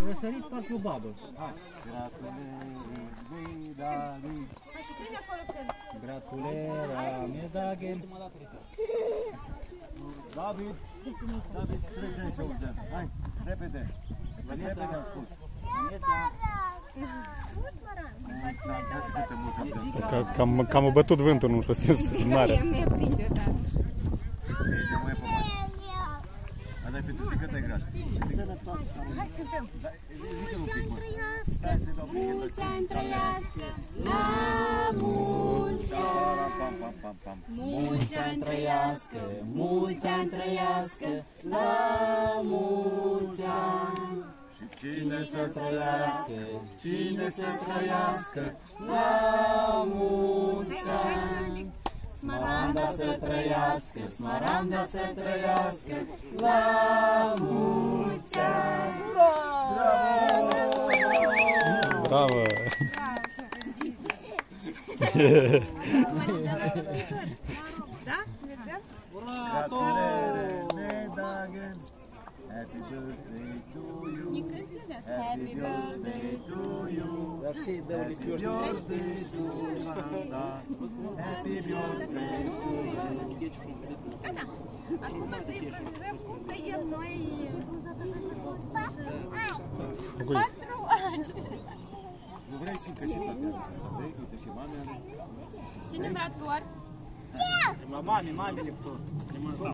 Răsărit parcă o babă. Hai. Gratulări, David. Gratulera, medaghe. David, trece aici, uite. Hai, repede. Repede am spus. Cam a bătut vântul, nu știu, suntem mare. Mi-e prinde, da. Dar pentru tine cât ai grat? Hai să cântăm. Mulți ani trăiască, la mulți ani. Mulți ani trăiască, mulți ani trăiască, la mulți ani. Cine să trăiască, cine să trăiască, la mulți ani. Smaranda să trăiască, Smaranda să trăiască, la mulți ani! Bravo! Bravo! Da? Mergem? Gratulări, Medagen! Happy birthday to you! Happy birthday to you! Dar și dă Happy birthday to Smaranda! Happy birthday to you! Gata. Acum tăiem noi 4 ani. Nu vrei și că și toate are? Uite și mame are. Cine vrea doar? La mami, tot.